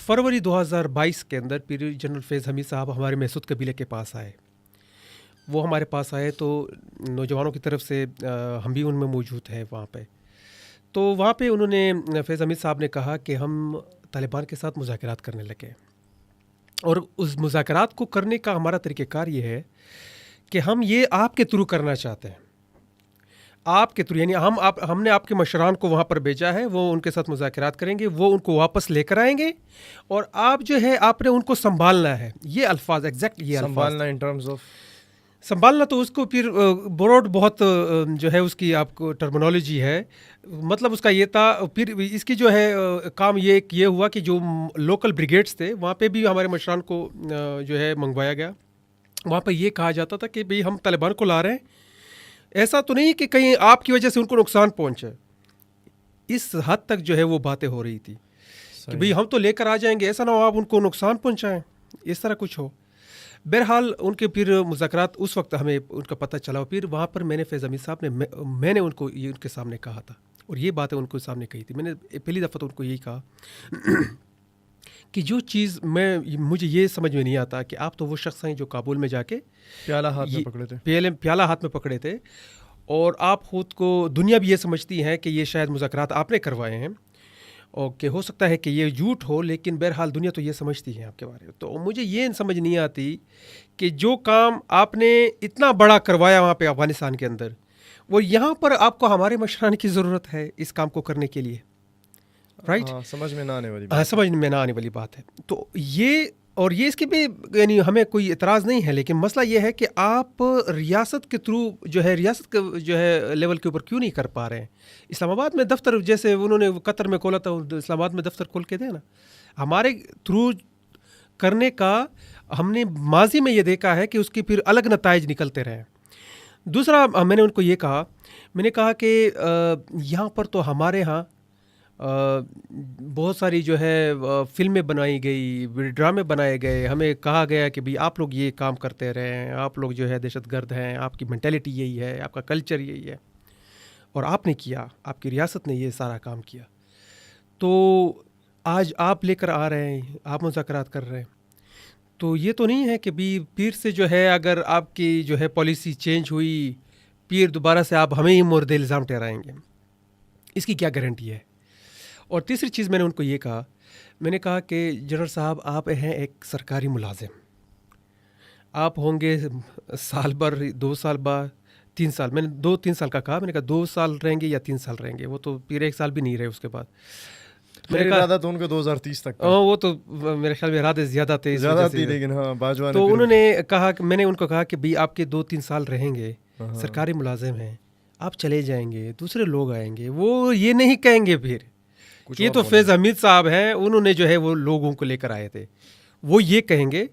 फरवरी 2022 के अंदर पीर जनरल फैज़ हमीद साहब हमारे महसूद कबीले के पास आए। वो हमारे पास आए तो नौजवानों की तरफ से हम भी उनमें मौजूद हैं वहाँ पे। तो वहाँ पे उन्होंने फैज़ हमीद साहब ने कहा कि हम तालिबान के साथ मुज़ाकरात करने लगे, और उस मुज़ाकरात को करने का हमारा तरीक़ेकार ये है कि हम ये आपके थ्रू करना चाहते हैं, आपके थ्रू, यानी हमने आपके मशरान को वहाँ पर भेजा है, वो उनके साथ मुज़ाकरात करेंगे, वो उनको वापस लेकर आएंगे, और आप जो है आपने उनको संभालना है। ये अल्फाज एग्जैक्ट ये संभालना इन टर्म्स ऑफ संभालना, तो उसको फिर ब्रॉड बहुत जो है उसकी आपको टर्मिनोलॉजी है, मतलब उसका ये था। फिर इसकी जो है काम ये हुआ कि जो लोकल ब्रिगेड्स थे वहाँ पे भी हमारे मशरान को जो है मंगवाया गया। वहाँ पे ये कहा जाता था कि भाई हम तालिबान को ला रहे हैं, ऐसा तो नहीं कि कहीं आपकी वजह से उनको नुकसान पहुँचे। इस हद तक जो है वो बातें हो रही थी कि भाई हम तो लेकर आ जाएंगे, ऐसा ना हो आप उनको नुकसान पहुँचाएँ, इस तरह कुछ हो। बहरहाल उनके फिर मुज़ाकरात उस वक्त हमें उनका पता चला, और फिर वहाँ पर मैंने फैज़ हमीद साहब ने मैंने उनको ये उनके सामने कहा था, और ये बातें उनके सामने कही थी। मैंने पहली दफ़ा तो उनको यही कहा कि जो चीज़ मुझे ये समझ में नहीं आता कि आप तो वो शख्स हैं जो काबुल में जाके प्याला हाथ में पकड़े थे, प्याला हाथ में पकड़े थे, और आप खुद को, दुनिया भी ये समझती है कि ये शायद मुज़ाकरात आपने करवाए हैं, और कि हो सकता है कि ये झूठ हो, लेकिन बहरहाल दुनिया तो ये समझती है आपके बारे में। तो मुझे ये समझ नहीं आती कि जो काम आपने इतना बड़ा करवाया वहाँ पे अफ़गानिस्तान के अंदर, वो यहाँ पर आपको हमारे मशरान की ज़रूरत है इस काम को करने के लिए, राइट? समझ में ना आने वाली हाँ, समझ में ना आने वाली बात है। तो ये, और ये इसके भी यानी हमें कोई इतराज़ नहीं है, लेकिन मसला ये है कि आप रियासत के थ्रू जो है, रियासत के जो है लेवल के ऊपर क्यों नहीं कर पा रहे हैं। इस्लामाबाद में दफ्तर, जैसे उन्होंने कतर में खोला था, इस्लामाबाद में दफ्तर खोल के दें ना, हमारे थ्रू करने का हमने माजी में ये देखा है कि उसकी फिर अलग नताइज निकलते रहे। दूसरा, मैंने उनको ये कहा, मैंने कहा कि यहाँ पर तो हमारे यहाँ बहुत सारी जो है फिल्में बनाई गई, ड्रामे बनाए गए, हमें कहा गया कि भाई आप लोग ये काम करते रहें, आप लोग जो है दहशतगर्द हैं, आपकी मेंटालिटी यही है, आपका कल्चर यही है, और आपने किया, आपकी रियासत ने ये सारा काम किया, तो आज आप लेकर आ रहे हैं, आप मुज़ाकरात कर रहे हैं। तो ये तो नहीं है कि भी फिर से जो है अगर आपकी जो है पॉलिसी चेंज हुई, फिर दोबारा से आप हमें ही मुर्द इल्ज़ाम ठहराएंगे, इसकी क्या गारंटी है। और तीसरी चीज़ मैंने उनको ये कहा, मैंने कहा कि जनरल साहब आप हैं एक सरकारी मुलाजिम, आप होंगे साल भर, 2 साल बाद, 3 साल, मैंने 2-3 साल का कहा, मैंने कहा 2 साल रहेंगे या 3 साल रहेंगे, वो तो फिर 1 साल भी नहीं रहे उसके बाद। मेरे इरादा तो उनको 2030 तक था। वो तो मेरे ख्याल में इरादे ज़्यादा थे, लेकिन हाँ, बाजवा ने तो उन्होंने कहा कि मैंने उनको कहा कि भाई आपके 2-3 साल रहेंगे, सरकारी मुलाजिम हैं, आप चले जाएंगे, दूसरे लोग आएंगे, वो ये नहीं कहेंगे फिर ये तो फैज़ हमीद साहब हैं, उन्होंने जो है वो लोगों को लेकर आए थे, वो ये कहेंगे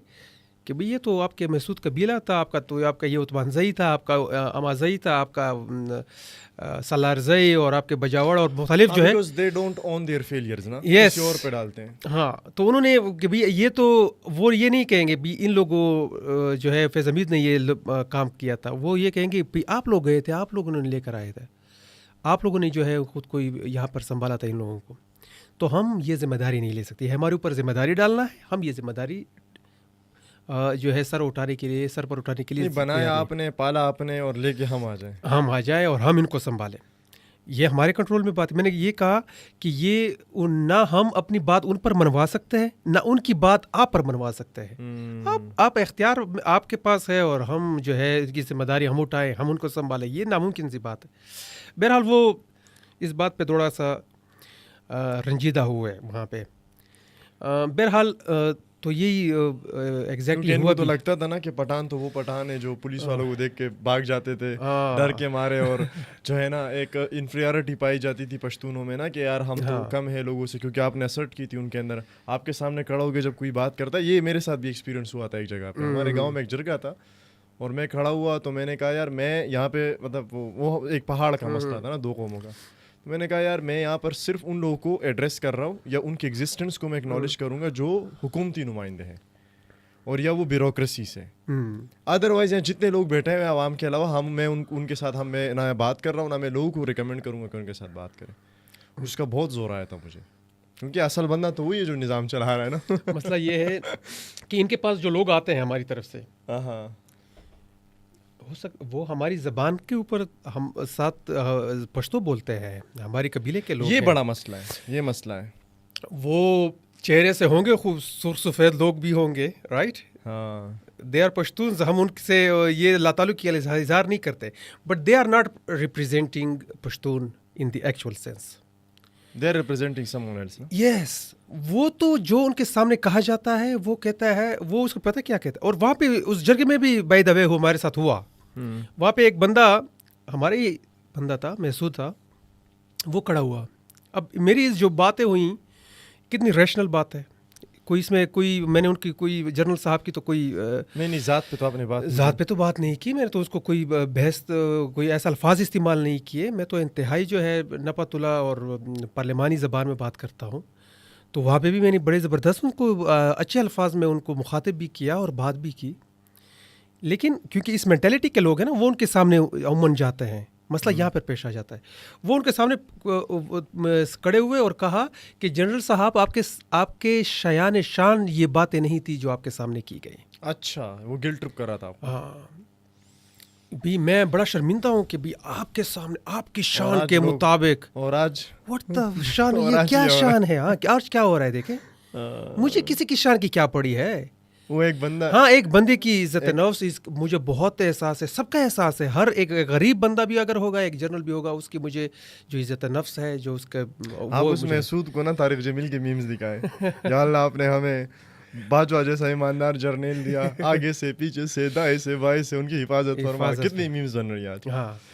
कि भाई ये तो आपके महसूद कबीला था, आपका ये उतमानजई था, आपका अमाजई था, आपका सलारजई, और आपके बजावड़, और मुख्तलिफ जो है, they don't own their failures ना, yes, किसी और पे डालते हैं। हाँ, तो उन्होंने कि भाई ये तो, वो ये नहीं कहेंगे भी इन लोगों जो है फैज़ हमीद ने ये काम किया था, वो ये कहेंगे भाई आप लोग गए थे, आप लोगों ने लेकर आए थे, आप लोगों ने जो है खुद को यहाँ पर संभाला था इन लोगों को, तो हम ये जिम्मेदारी नहीं ले सकते, हमारे ऊपर जिम्मेदारी डालना है, हम ये जिम्मेदारी जो है सर पर उठाने के लिए बनाया आपने, पाला आपने, और लेके हम आ जाए और हम इनको संभालें, ये हमारे कंट्रोल में बात है। मैंने ये कहा कि ये ना हम अपनी बात उन पर मनवा सकते हैं, ना उनकी बात आप पर मनवा सकते हैं। आप इख्तियार आपके पास है, और हम जो है इसकी जिम्मेदारी हम उठाएं, हम उनको संभालें, ये नामुमकिन सी बात है। बहरहाल वो इस बात पे थोड़ा सा रंजीदा हुए वहाँ पे। बहरहाल तो यही एग्जैक्टली हुआ। तो लगता था ना कि पठान तो वो पठान है जो पुलिस वालों को देख के भाग जाते थे डर के मारे, और जो है ना एक इन्फीरियरिटी पाई जाती थी पश्तूनों में ना कि यार हम तो कम है लोगों से, क्योंकि आपने असर्ट की थी उनके अंदर। आपके सामने खड़ा होकर जब कोई बात करता है, ये मेरे साथ भी एक्सपीरियंस हुआ था एक जगह पे, हमारे गाँव में एक जरगा था, और मैं खड़ा हुआ तो मैंने कहा यार मैं यहाँ पे, मतलब वो एक पहाड़ का मसला था ना 2 कौमों का, तो मैंने कहा यार मैं यहाँ पर सिर्फ उन लोगों को एड्रेस कर रहा हूँ, या उनकी एग्जिस्टेंस को मैं एक्नॉलेज करूँगा जो हुकूमती नुमाइंदे हैं, और या वो ब्यूरोक्रेसी से। अदरवाइज यहाँ जितने लोग बैठे हैं आवाम के अलावा, मैं उनके साथ मैं ना बात कर रहा हूँ, ना मैं लोगों को रिकमेंड करूँगा कि उनके साथ बात करें। उसका बहुत जोर आया था मुझे, क्योंकि असल बंदा तो वही है जो निज़ाम चला रहा है ना। मसला ये है कि इनके पास जो लोग आते हैं हमारी तरफ से, हाँ, वो हमारी ज़बान के ऊपर हम साथ पश्तो बोलते हैं, हमारी कबीले के लोग ये हैं। बड़ा मसला है, ये मसला है। वो चेहरे से होंगे खूब सुरसफेद लोग भी होंगे, राइट, हाँ, दे आर पश्तून, हम उनसे ये लाताल्लुकी का इजहार नहीं करते, but they are not representing Pashtun in the actual sense. They are representing someone else ना। यस, वो तो जो उनके सामने कहा जाता है वो कहता है, वो उसको पता क्या कहता है। और वहाँ पे उस जगह में भी बाय द वे हमारे साथ हुआ, वहाँ पे एक बंदा, हमारे ही बंदा था, महसूद था, वो खड़ा हुआ। अब मेरी जो बातें हुई कितनी रैशनल बात है, कोई इसमें कोई, मैंने उनकी कोई जनरल साहब की तो कोई नहीं, ज़ात पे तो आपने बात ज़ात पे तो बात नहीं की, मैंने तो उसको कोई बहस, कोई ऐसा अल्फाज इस्तेमाल नहीं किए। मैं तो इंतहाई जो है नपतुला और पार्लिमानी ज़बान में बात करता हूँ। तो वहाँ पे भी मैंने बड़े ज़बरदस्त उनको अच्छे अल्फाज में उनको मुखातिब भी किया और बात भी की। लेकिन क्योंकि इस मेंटालिटी के लोग हैं ना, वो उनके सामने अमूमन जाते हैं, मसला यहाँ पर पेश आ जाता है। वो उनके सामने खड़े हुए और कहा कि जनरल साहब, आपके शयान शान ये बातें नहीं थी जो आपके सामने की गई। अच्छा, वो गिल्ट ट्रिप कर रहा था आपको। हाँ भी, मैं बड़ा शर्मिंदा हूँ कि भी आपके सामने आपकी शान के मुताबिक, और आज व्हाट द शान, और ये आज क्या ये हो शान है। हाँ, आज क्या हो रहा है देखें, मुझे किसी की शान की क्या पड़ी है। वो एक बंदा, हाँ, एक बंदे की इज्जत नफ्स मुझे बहुत एहसास है, सबका एहसास है। हर एक गरीब बंदा भी अगर होगा, एक जनरल भी होगा, उसकी मुझे जो इज्जत नफ्स है, जो उसका आप उस महसूद को ना तारिक जमील के मीम्स दिखाए, या अल्लाह आपने हमें बाजवा जैसा ईमानदार जर्नेल दिया, आगे से पीछे से दाएं से बाएं से उनकी हिफाजत फरमा। कितनी मीम्स बन रही है आज। हाँ,